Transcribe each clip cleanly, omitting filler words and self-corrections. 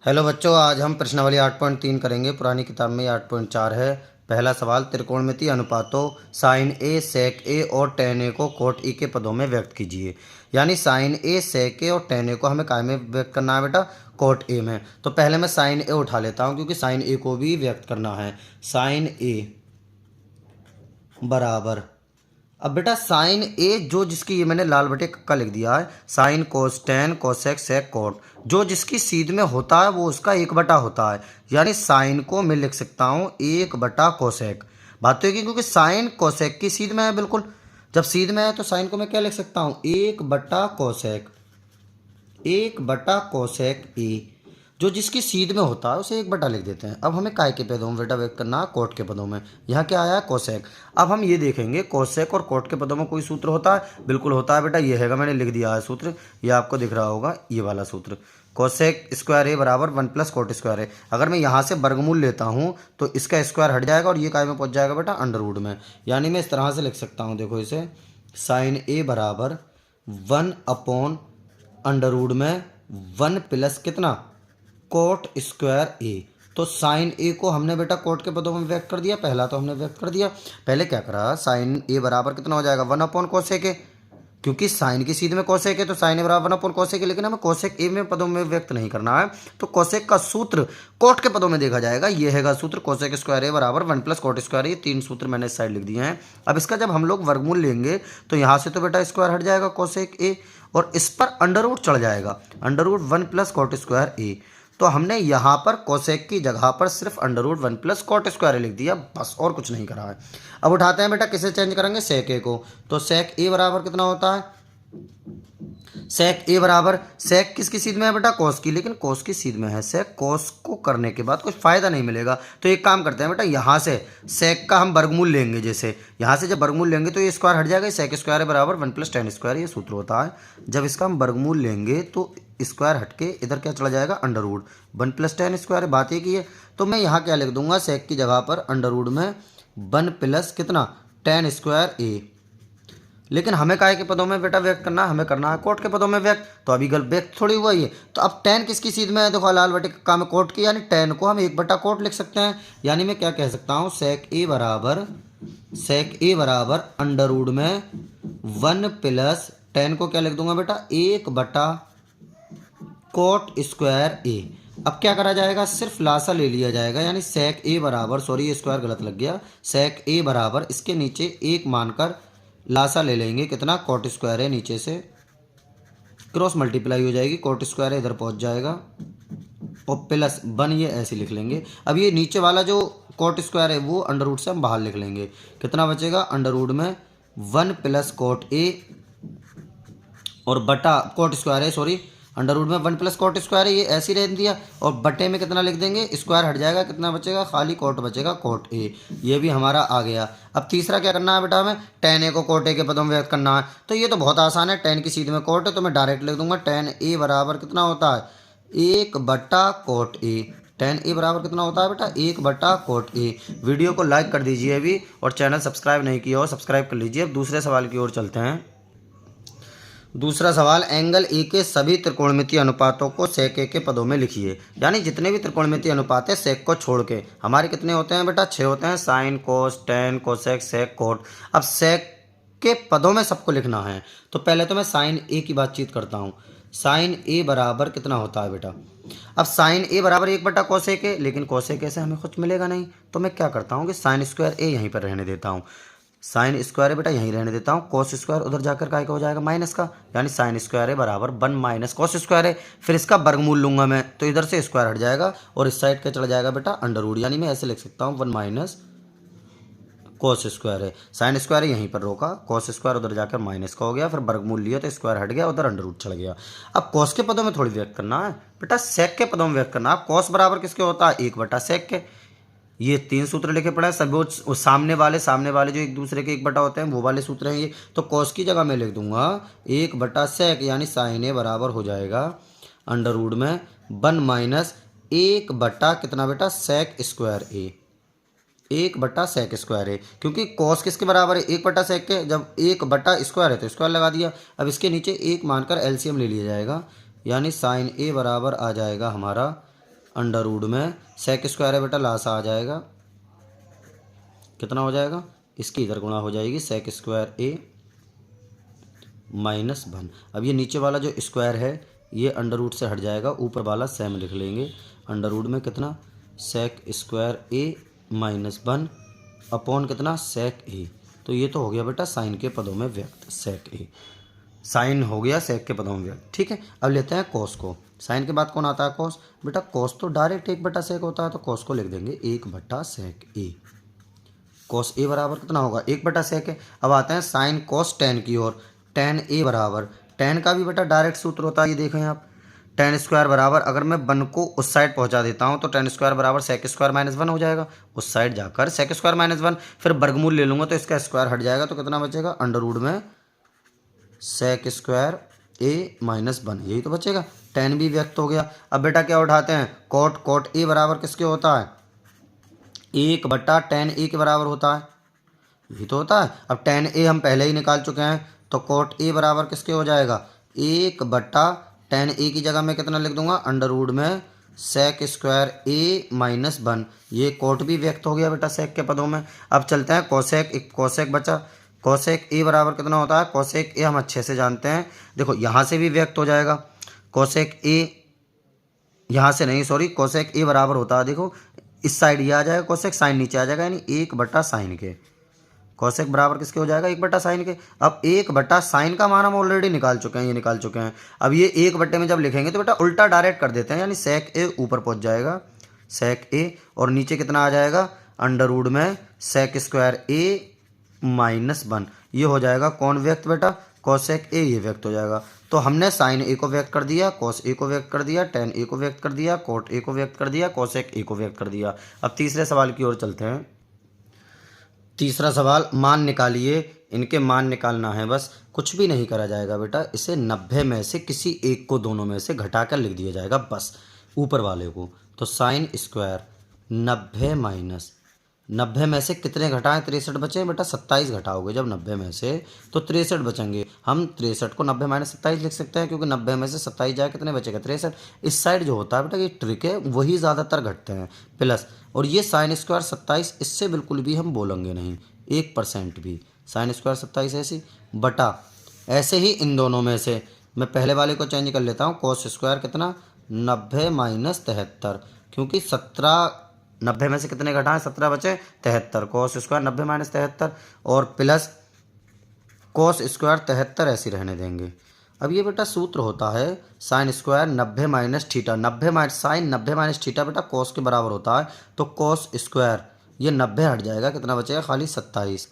Hello बच्चों, आज हम प्रश्नावली 8.3 करेंगे। पुरानी किताब में 8.4 है। पहला सवाल, त्रिकोणमितीय अनुपातों साइन ए, सेक ए और टेन ए को कोट ई के पदों में व्यक्त कीजिए। यानी साइन ए, सेक ए और टेन ए को हमें काय में व्यक्त करना है बेटा? कोट ए में। तो पहले मैं साइन ए उठा लेता हूँ क्योंकि साइन ए को भी व्यक्त करना है। साइन ए बराबर, अब बेटा साइन ए जो जिसकी, ये मैंने लाल बटे कक्का लिख दिया है, sine cos tan cosec sec cot, जो जिसकी सीध में होता है वो उसका एक बटा होता है। यानी साइन को मैं लिख सकता हूँ एक बटा कोसेक। बात तो है कि क्योंकि साइन कोसेक की सीध में है, बिल्कुल जब सीध में है तो साइन को मैं क्या लिख सकता हूँ? एक बटा कोसेक, एक बटा कोसेक ए। जो जिसकी सीध में होता है उसे एक बटा लिख देते हैं। अब हमें काय के पदों में बेटा व्यक्त करना है? कोट के पदों में। यहाँ क्या आया है? कोसेक। अब हम ये देखेंगे कोसेक और कोट के पदों में कोई सूत्र होता है? बिल्कुल होता है बेटा, ये हैगा, मैंने लिख दिया है सूत्र, ये आपको दिख रहा होगा, ये वाला सूत्र। कोसेक स्क्वायर ए बराबर 1 प्लस कोट स्क्वायर ए। अगर मैं यहाँ से वर्गमूल लेता हूँ तो इसका स्क्वायर हट जाएगा और ये काय में पहुँच जाएगा बेटा? अंडर रूट में। यानी मैं इस तरह से लिख सकता हूँ, देखो इसे, साइन ए बराबर 1 अपॉन अंडर रूट में 1 प्लस कितना? Coat square A. तो साइन ए को हमने बेटा कोट के पदों में व्यक्त कर दिया। पहला तो हमने व्यक्त कर दिया। पहले क्या करा? साइन ए बराबर कितना हो जाएगा? 1 अपॉन कोसेक ए, क्योंकि साइन की सीध में कोसेक है तो साइन ए बराबर 1 अपॉन कोसेक है। लेकिन हमें कोसेक ए में पदों में व्यक्त नहीं करना है, तो कोसेक का सूत्र कोट के पदों में देखा जाएगा। ये हैगा सूत्र, कोसेक स्क्वायर ए बराबर 1 प्लस कोट स्क्वायर ए। तीन सूत्र मैंने इस साइड लिख दिए हैं। अब इसका जब हम लोग वर्गमूल लेंगे तो यहाँ से तो बेटा स्क्वायर हट जाएगा कोसेक ए, और इस पर अंडर रूट चढ़ जाएगा, under root 1 plus cot square A. तो हमने यहाँ पर कोसेक की जगह पर सिर्फ under root 1 plus cot square लिख दिया, बस, और कुछ नहीं करा है। अब उठाते हैं बेटा, किसे चेंज करेंगे? सेक ए को। तो सेक ए बराबर कितना होता है? सेक ए बराबर, सेक किसकी सीध में है बेटा? कोस की, लेकिन कोस की सीध में है। सेक कोस को करने के बाद कुछ फायदा नहीं मिलेगा, तो एक काम करते हैं बेटा, यहाँ से सेक का हम वर्गमूल लेंगे। जैसे यहाँ से जब वर्गमूल लेंगे तो ये स्क्वायर हट जाएगा, सेक स्क्वायर है बराबर 1 प्लस टेन स्क्वायर, ये सूत्र होता है। जब इसका हम वर्गमूल लेंगे तो स्क्वायर हट के इधर क्या चला जाएगा? Under root 1 plus tan square है। बात ये की है, तो मैं यहाँ क्या लिख दूंगा? सेक की जगह पर अंडर रूट में 1 प्लस कितना? टेन स्क्वायर ए। लेकिन हमें काय के पदों में बेटा व्यक्त करना है? हमें करना है कोट के पदों में व्यक्त। तो अभी गलत व्यक्त थोड़ी हुआ ये। तो अब टेन किसकी सीध में है? देखो लाल बटे का में कोट की, यानी टेन को हम एक बटा कोट लिख सकते हैं। यानी मैं क्या कह सकता हूँ? सेक ए बराबर अंडर रूट में 1 प्लस टेन को क्या लिख दूंगा बेटा? एक बटा कोट स्क्वायर ए। अब क्या करा जाएगा? सिर्फ लासा ले लिया जाएगा, यानी सेक ए बराबर, सॉरी ये स्क्वायर गलत लग गया, सेक ए बराबर इसके नीचे एक मानकर लासा ले लेंगे, कितना? कोट स्क्वायर है, नीचे से क्रॉस मल्टीप्लाई हो जाएगी, कोट स्क्वायर इधर पहुंच जाएगा, और प्लस 1 ये ऐसे लिख लेंगे। अब ये नीचे वाला जो कोट स्क्वायर है वो अंडर रूट से हम बाहर लिख लेंगे। कितना बचेगा? अंडर रूट में 1 प्लस कोट ए और बटा कोट स्क्वायर है, सॉरी अंडर रूट में 1 प्लस कोट स्क्वायर है, ये ऐसे ही रह दिया, और बटे में कितना लिख देंगे? स्क्वायर हट जाएगा, कितना बचेगा? खाली कोट बचेगा, कोट ए। ये भी हमारा आ गया। अब तीसरा क्या करना है बेटा? हमें टेन ए को कोट ए के पदों में व्यक्त करना है। तो ये तो बहुत आसान है, टेन की सीध में कोट है, तो मैं डायरेक्ट लिख दूंगा टेन ए बराबर कितना होता है? एक बटा कोट ए। टेन ए बराबर कितना होता है बेटा? एक बटा कोट ए। वीडियो को लाइक कर दीजिए अभी, और चैनल सब्सक्राइब नहीं किया हो सब्सक्राइब कर लीजिए। अब दूसरे सवाल की ओर चलते हैं। दूसरा सवाल, एंगल ए के सभी त्रिकोणमितीय अनुपातों को सेक ए के पदों में लिखिए। यानी जितने भी त्रिकोणमितीय अनुपात है सेक को छोड़ के, हमारे कितने होते हैं बेटा? 6 होते हैं, sine cos tan cosec sec cot. अब सेक के पदों में सबको लिखना है, तो पहले तो मैं साइन ए की बातचीत करता हूँ। साइन ए बराबर कितना होता है बेटा? अब साइन ए बराबर एक बटा कोसेक ए, लेकिन कोसेक ए से हमें कुछ मिलेगा नहीं, तो मैं क्या करता हूँ कि साइन स्क्वायर ए यहीं पर रहने देता हूँ। साइन स्क्वायर है बेटा यहीं रहने देता हूँ, कोस स्क्वायर उधर जाकर काय का हो जाएगा? माइनस का, यानी साइन स्क्वायर है बराबर 1 माइनस कोस स्क्वायर है। फिर इसका वर्गमूल लूंगा मैं, तो इधर से स्क्वायर हट जाएगा और इस साइड का चला जाएगा बेटा अंडर रूट। यानी मैं ऐसे लिख सकता हूँ 1 माइनस कोस स्क्वायर है, साइन स्क्वायर है यहीं पर रोका, कोस स्क्वायर उधर जाकर माइनस का हो गया, फिर वर्गमूल लिया तो स्क्वायर हट गया, उधर अंडर रूट चढ़ गया। अब कोस के पदों में थोड़ी व्यक्त करना है बेटा, सेक के पदों में व्यक्त करना है। कोस बराबर किसके होता है? एक बटा सेक के। ये तीन सूत्र लिखे पड़े हैं, सब वो सामने वाले जो एक दूसरे के एक बटा होते हैं वो वाले सूत्र हैं ये। तो कॉस की जगह मैं लिख दूंगा एक बटा सेक, यानी साइन ए बराबर हो जाएगा अंडर रूट में 1 माइनस एक बटा कितना बेटा? सेक स्क्वायर ए। एक बटा सेक स्क्वायर है, क्योंकि कॉस किसके बराबर है? एक बटा सेक के। जब एक बटा स्क्वायर है तो स्क्वायर लगा दिया। अब इसके नीचे एक मानकर एलसीएम ले लिया जाएगा, यानी साइन ए बराबर आ जाएगा हमारा अंडर रूट में सेक स्क्वायर है बेटा, लासा आ जाएगा, कितना हो जाएगा, इसकी इधर गुणा हो जाएगी सेक स्क्वायर ए माइनस 1। अब ये नीचे वाला जो स्क्वायर है ये अंडर रूट से हट जाएगा, ऊपर वाला सेम लिख लेंगे। अंडर रूट में कितना, सेक स्क्वायर ए माइनस 1 अपॉन कितना, सेक ए। तो ये तो हो गया बेटा साइन के पदों में व्यक्त, सेक ए साइन हो गया सेक के पदों में व्यक्त। ठीक है, अब लेते हैं कॉस को। साइन के बाद कौन आता है, कॉस। बेटा कॉस तो डायरेक्ट 1/सेक होता है, तो कॉस को लिख देंगे 1/सेक ए। कॉस ए बराबर कितना होगा, 1/सेक है। अब आते हैं साइन कॉस टेन की ओर। टेन ए बराबर, टेन का भी बेटा डायरेक्ट सूत्र होता है, ये देखें आप, टेन स्क्वायर बराबर, अगर मैं 1 को उस साइड पहुंचा देता हूं तो टेन स्क्वायर बराबर सेक स्क्वायर माइनस 1 हो जाएगा। उस साइड जाकर सेक स्क्वायर माइनस 1, फिर वर्गमूल ले लूंगा तो इसका स्क्वायर हट जाएगा, तो कितना बचेगा, अंडर रूट में सेक स्क्वायर ए माइनस 1, यही तो बचेगा। टेन भी व्यक्त हो गया। अब बेटा क्या उठाते हैं, कॉट। कॉट ए बराबर किसके होता है, 1/tan ए के बराबर होता है, यही तो होता है। अब tan ए हम पहले ही निकाल चुके हैं, तो कॉट ए बराबर किसके हो जाएगा, 1/tan ए की जगह मैं कितना लिख दूंगा, अंडर रूट में सेक स्क्वायर ए माइनस 1। ये कॉट भी व्यक्त हो गया बेटा सेक के पदों में। अब चलते हैं कोसेक। एक कोसेक बचा, कोसेक ए बराबर कितना होता है, कोसेक ए हम अच्छे से जानते हैं, देखो यहाँ से भी व्यक्त हो जाएगा। कोसेक ए यहाँ से नहीं, सॉरी, कोसेक ए बराबर होता है, देखो इस साइड ये आ जाएगा, कोसेक साइन नीचे आ जाएगा, यानी 1/साइन के। कोसेक बराबर किसके हो जाएगा, 1/साइन के। अब 1/साइन का मान हम ऑलरेडी निकाल चुके हैं, ये निकाल चुके हैं। अब ये 1/में जब लिखेंगे तो बेटा उल्टा डायरेक्ट कर देते हैं, यानी सेक ए ऊपर पहुंच जाएगा, सेक ए, और नीचे कितना आ जाएगा, अंडर रूट में सेक स्क्वायर ए माइनस 1। ये हो जाएगा कौन व्यक्त बेटा, कोसेक ए, ये व्यक्त हो जाएगा। तो हमने साइन ए को व्यक्त कर दिया, कॉस ए को व्यक्त कर दिया, टेन ए को व्यक्त कर दिया, कोट ए को व्यक्त कर दिया, कोसेक ए को व्यक्त कर दिया। अब तीसरे सवाल की ओर चलते हैं। तीसरा सवाल, मान निकालिए। इनके मान निकालना है, बस कुछ भी नहीं करा जाएगा बेटा, इसे 90 में से किसी एक को दोनों में से घटाकर लिख दिया जाएगा, बस ऊपर वाले को। तो साइन स्क्वायर 90 में से कितने घटाएं, 63 बचे बेटा, 27 घटाओगे जब 90 में से तो 63 बचेंगे। हम 63 को 90 - 27 लिख सकते हैं, क्योंकि 90 में से 27 जाए कितने बचेगा, 63। इस साइड जो होता है बेटा ये ट्रिक है, वही ज़्यादातर घटते हैं, प्लस, और ये साइन स्क्वायर 27, इससे बिल्कुल भी हम बोलेंगे नहीं 1% भी। साइन स्क्वायर 27 ऐसी बटा, ऐसे ही इन दोनों में से मैं पहले वाले को चेंज कर लेता हूँ, कोस स्क्वायर कितना, 90 - 73, क्योंकि 90 में से कितने घटाएं, 17 बचे, 73, कोस स्क्वायर 90 - 73, और प्लस कोस स्क्वायर 73 ऐसी रहने देंगे। अब ये बेटा सूत्र होता है sine square 90 - theta, sine 90 - theta बेटा कोस के बराबर होता है, तो कोस स्क्वायर ये 90 हट जाएगा, कितना बचेगा, खाली 27,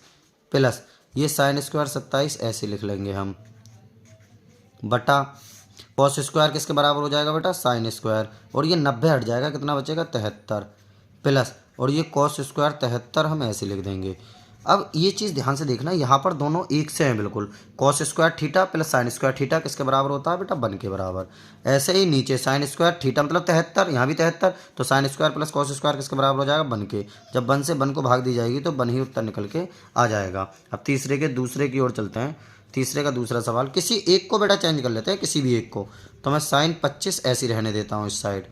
प्लस ये साइन स्क्वायर 27 ऐसे लिख लेंगे हम, बटा कॉस स्क्वायर किसके बराबर हो जाएगा बेटा, साइन स्क्वायर, और ये 90 हट जाएगा, कितना बचेगा, 73, प्लस, और ये कॉस स्क्वायर 73 हम ऐसे लिख देंगे। अब ये चीज़ ध्यान से देखना, यहाँ पर दोनों एक से हैं बिल्कुल, cos square theta plus sine square theta किसके बराबर होता है बेटा, 1 के बराबर। ऐसे ही नीचे साइन स्क्वायर थीटा मतलब 73, यहाँ भी 73, तो sine square plus cos square किसके बराबर हो जाएगा, 1 के। जब 1 से 1 को भाग दी जाएगी तो 1 ही उत्तर निकल के आ जाएगा। अब तीसरे के दूसरे की ओर चलते हैं। तीसरे का दूसरा सवाल, किसी एक को बेटा चेंज कर लेते हैं, किसी भी एक को, तो मैं साइन 25 ऐसी रहने देता हूँ इस साइड,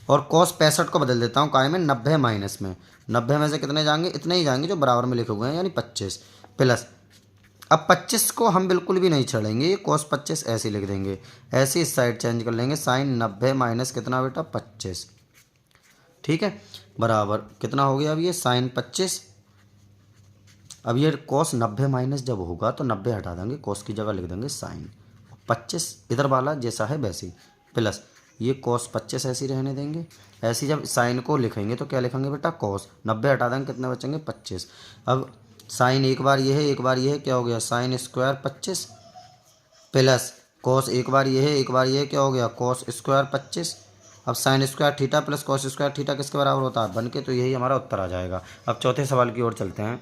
और कॉस 65 को बदल देता हूँ काय में, 90 माइनस में। 90 में से कितने जाएंगे, इतने ही जाएंगे जो बराबर में लिखे हुए हैं, यानी 25, प्लस, अब 25 को हम बिल्कुल भी नहीं छोड़ेंगे, ये कॉस 25 ऐसे लिख देंगे, ऐसे इस साइड चेंज कर लेंगे, साइन 90 माइनस कितना बेटा, 25, ठीक है, बराबर कितना हो गया, अब ये साइन 25। अब ये कॉस 90 माइनस जब होगा तो 90 हटा देंगे, कॉस की जगह लिख देंगे साइन, 25 इधर वाला जैसा है वैसे ही, प्लस ये कॉस 25 ऐसी रहने देंगे। ऐसी जब साइन को लिखेंगे तो क्या लिखेंगे बेटा, कॉस 90 हटा देंगे, कितने बचेंगे, 25। अब साइन एक बार ये है, एक बार ये है, क्या हो गया, साइन स्क्वायर 25, प्लस कॉस एक बार ये है, एक बार ये है, क्या हो गया, कॉस स्क्वायर 25। अब sine square theta plus cos square theta किसके बराबर होता है, 1 के, तो यही हमारा उत्तर आ जाएगा। अब चौथे सवाल की ओर चलते हैं।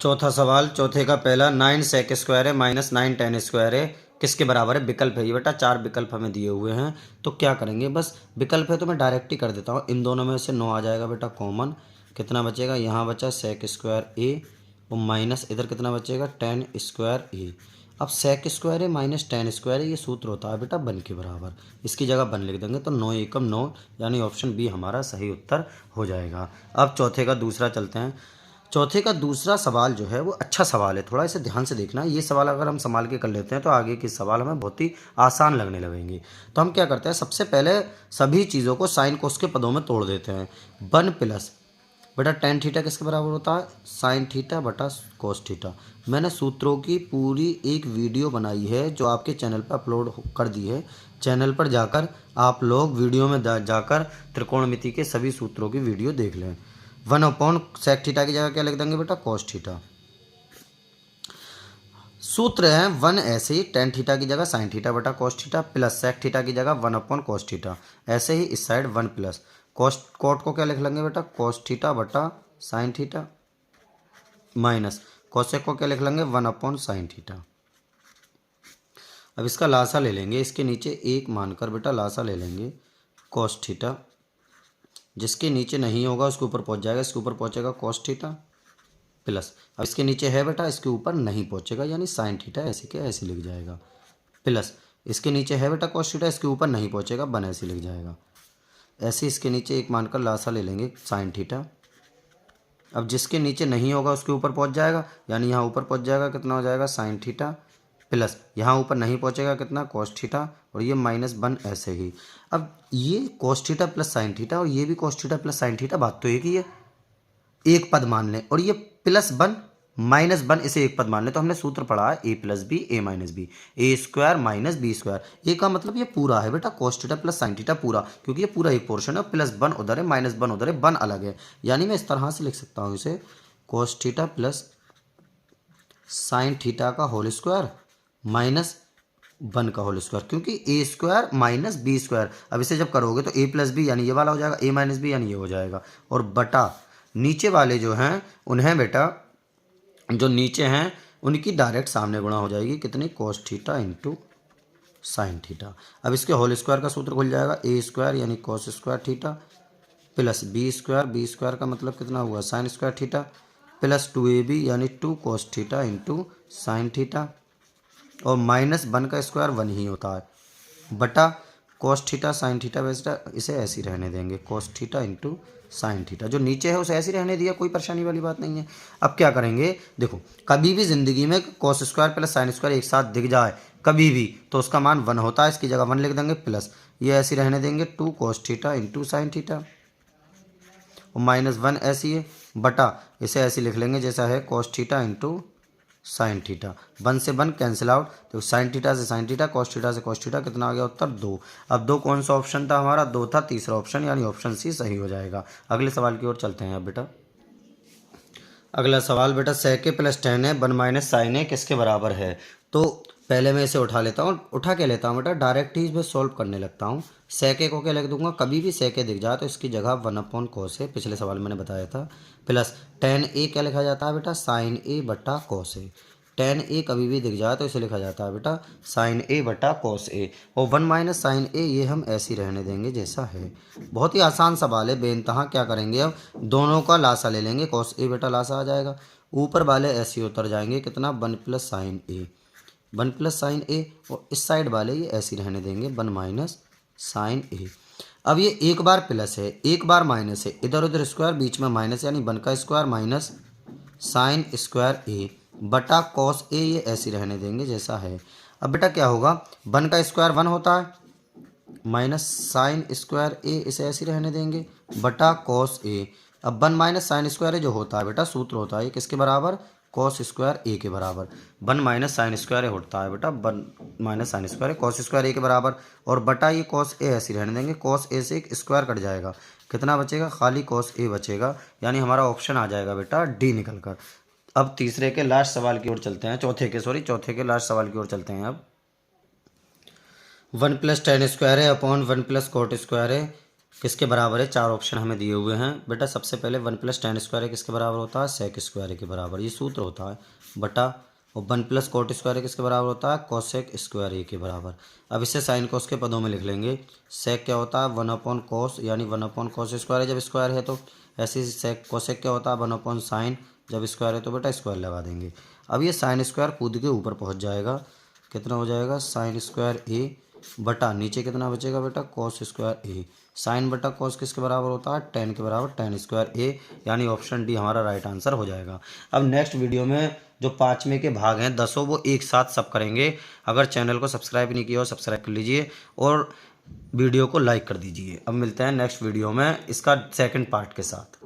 चौथा सवाल, चौथे का पहला, 9 सेक स्क्वायर है माइनस 9 टेन स्क्वायर है, किसके बराबर है, विकल्प है ये बेटा, 4 विकल्प हमें दिए हुए हैं, तो क्या करेंगे, बस विकल्प है तो मैं डायरेक्ट ही कर देता हूँ, इन दोनों में से 9 आ जाएगा बेटा कॉमन, कितना बचेगा, यहाँ बचा सेक स्क्वायर ए, और माइनस इधर कितना बचेगा, टेन स्क्वायर ए। अब सेक स्क्वायर है माइनस टेन स्क्वायर है, ये सूत्र होता है बेटा 1 के बराबर। इसकी जगह 1 लिख देंगे तो 9 एकम 9, यानी ऑप्शन बी हमारा सही उत्तर हो जाएगा। अब चौथे का दूसरा चलते हैं। चौथे का दूसरा सवाल जो है वो अच्छा सवाल है, थोड़ा इसे ध्यान से देखना। ये सवाल अगर हम संभाल के कर लेते हैं तो आगे के सवाल हमें बहुत ही आसान लगने लगेंगे। तो हम क्या करते हैं, सबसे पहले सभी चीज़ों को साइन कोस के पदों में तोड़ देते हैं। 1 प्लस बेटा टेन थीटा किसके बराबर होता है, साइन थीटा बटा कोस थीटा। मैंने सूत्रों की पूरी एक वीडियो बनाई है जो आपके चैनल पर अपलोड कर दी है। चैनल पर जाकर आप लोग वीडियो में जाकर त्रिकोणमिति के सभी सूत्रों की वीडियो देख लें। 1 सेक थीटा की जगह क्या लिख देंगे बेटा, कोस थीटा। सूत्र है 1 ऐसे ही टेन थीटा की जगह साइन थीटा बटा cos theta plus sec theta की जगह 1/कोस थीटा। ऐसे ही इस साइड 1 प्लस कोस कोट को क्या लिख लेंगे बेटा, कोस थीटा बटा साइन थीटा माइनस कोसेक को क्या लिख लेंगे 1/साइन थीटा। अब इसका लासा ले लेंगे, इसके नीचे एक मानकर बेटा लासा ले लेंगे कोस थीटा। जिसके नीचे नहीं होगा उसके ऊपर पहुंच जाएगा, इसके ऊपर पहुंचेगा कोस थीटा प्लस, अब इसके नीचे है बेटा इसके ऊपर नहीं पहुंचेगा यानी साइन थीटा, ऐसे क्या ऐसे लिख जाएगा प्लस, इसके नीचे है बेटा कोस थीटा, इसके ऊपर नहीं पहुंचेगा 1 ऐसे लिख जाएगा। ऐसे इसके नीचे एक मानकर लासा ले लेंगे साइन थीटा। अब जिसके नीचे नहीं होगा उसके ऊपर पहुंच जाएगा, यानी यहाँ ऊपर पहुंच जाएगा, कितना हो जाएगा साइन थीटा प्लस, यहाँ ऊपर नहीं पहुंचेगा कितना कोस थीटा, और ये -1 ऐसे ही। अब ये कोस थीटा प्लस साइन थीटा और ये भी कोस थीटा प्लस साइन थीटा, बात तो एक ही है, एक पद मान लें, और ये +1 -1 इसे एक पद मान लें। तो हमने सूत्र पढ़ा है a + b a - b, a² - b²। ए का मतलब ये पूरा है बेटा, कोस थीटा प्लस साइन थीटा पूरा, क्योंकि ये पूरा एक पोर्शन है, +1 उधर है -1 उधर है, 1 अलग है, यानी मैं इस तरह से लिख सकता हूँ इसे कोस थीटा प्लस साइन थीटा का होल स्क्वायर -1 का होल स्क्वायर, क्योंकि a² - b²। अब इसे जब करोगे तो a + b यानी ये वाला हो जाएगा, a - b यानी ये हो जाएगा, और बटा नीचे वाले जो हैं उन्हें बेटा, जो नीचे हैं उनकी डायरेक्ट सामने गुणा हो जाएगी, कितनी cos theta into sine theta. अब इसके होल स्क्वायर का सूत्र खुल जाएगा, a² यानी cos square theta plus b² का मतलब कितना हुआ sine square theta plus 2ab यानी 2 cos theta into sine theta, और -1 का स्क्वायर 1 ही होता है बटा कोस थीटा साइन थीटा। वैसे इसे ऐसे ही रहने देंगे, cos theta into sine theta, जो नीचे है उसे ऐसे ही रहने दिया, कोई परेशानी वाली बात नहीं है। अब क्या करेंगे, देखो कभी भी ज़िंदगी में cos square plus sine square एक साथ दिख जाए कभी भी तो उसका मान 1 होता है, इसकी जगह 1 लिख देंगे प्लस, ये ऐसे ही रहने देंगे 2 cos theta into sine theta, और -1 ऐसी है बटा, इसे ऐसे लिख लेंगे जैसा है cos theta into sine theta. 1 से 1 कैंसिल आउट, तो साइन थीटा से साइन थीटा, कोस थीटा से कोस थीटा, कितना आ गया उत्तर 2। अब 2 कौन सा ऑप्शन था हमारा, 2 था, तीसरा ऑप्शन यानी ऑप्शन सी सही हो जाएगा। अगले सवाल की ओर चलते हैं अब बेटा। अगला सवाल बेटा सेक प्लस टेन है 1 - साइन ए किसके बराबर है। तो पहले मैं इसे उठा लेता हूँ, उठा के लेता हूँ बेटा, डायरेक्ट ही इसमें सॉल्व करने लगता हूँ। सेक को क्या लिख दूंगा, कभी भी सेक दिख जाए तो इसकी जगह 1/कोस है, पिछले सवाल मैंने बताया था, प्लस टेन ए क्या लिखा जाता है बेटा, साइन ए बटा कोस ए। टेन ए कभी भी दिख जाए तो इसे लिखा जाता है बेटा साइन ए बटा कोस ए, और 1 - साइन ए ये हम ऐसे ही रहने देंगे जैसा है। बहुत ही आसान सवाल है बेइंतहा। क्या करेंगे, अब दोनों का लासा ले लेंगे, कोस ए बेटा लासा आ जाएगा, ऊपर वाले ऐसे ही उतर जाएंगे, कितना 1 + साइन ए, 1 + साइन ए, और इस साइड वाले ये ऐसे ही रहने देंगे 1 - साइन ए। अब ये एक बार प्लस है एक बार माइनस है, इधर उधर स्क्वायर बीच में माइनस, यानी 1 का स्क्वायर माइनस साइन स्क्वायर ए बटा कॉस ए, ये ऐसे रहने देंगे जैसा है। अब बेटा क्या होगा, 1 का स्क्वायर 1 होता है माइनस साइन स्क्वायर ए, इसे ऐसे रहने देंगे बटा कॉस ए। अब 1 - साइन स्क्वायर ए जो होता है बेटा सूत्र होता है ये किसके बराबर, कॉस स्क्वायर ए के बराबर। 1 - साइन स्क्वायर ए होता है बेटा 1 - साइन स्क्वायर ए कॉस स्क्वायर ए के बराबर, और बटा ये कॉस ए ऐसे रहने देंगे, कॉस ए से एक स्क्वायर कट जाएगा, कितना बचेगा, खाली कॉस ए बचेगा, यानी हमारा ऑप्शन आ जाएगा बेटा डी निकल कर। अब तीसरे के लास्ट सवाल की ओर चलते हैं, चौथे के लास्ट सवाल की ओर चलते हैं। अब 1 + tan स्क्वायर है अपॉन 1 + cot स्क्वायर है किसके बराबर है, चार ऑप्शन हमें दिए हुए हैं बेटा। सबसे पहले 1 + tan स्क्वायर है किसके बराबर होता है, सेक स्क्वायर के बराबर, ये सूत्र होता है बटा, और 1 + cot स्क्वायर है किसके बराबर होता है, कोसेक स्क्वायर ए के बराबर। अब इसे साइन कोस के पदों में लिख लेंगे, सेक क्या होता है 1/cos, यानी 1/cos स्क्वायर है जब स्क्वायर है तो, ऐसे ही सेक कोसेक क्या होता है 1/sin, जब स्क्वायर है तो बेटा स्क्वायर लगा देंगे। अब ये साइन स्क्वायर कूद के ऊपर पहुंच जाएगा, कितना हो जाएगा साइन स्क्वायर ए बटा नीचे कितना बचेगा बेटा कॉस स्क्वायर ए। साइन बटा कॉस किसके बराबर होता है, टेन के बराबर, टेन स्क्वायर ए, यानी ऑप्शन डी हमारा राइट आंसर हो जाएगा। अब नेक्स्ट वीडियो में जो 5वें के भाग हैं 10 वो एक साथ सब करेंगे। अगर चैनल को सब्सक्राइब नहीं किया हो सब्सक्राइब कर लीजिए और वीडियो को लाइक कर दीजिए। अब मिलते हैं नेक्स्ट वीडियो में इसका सेकंड पार्ट के साथ।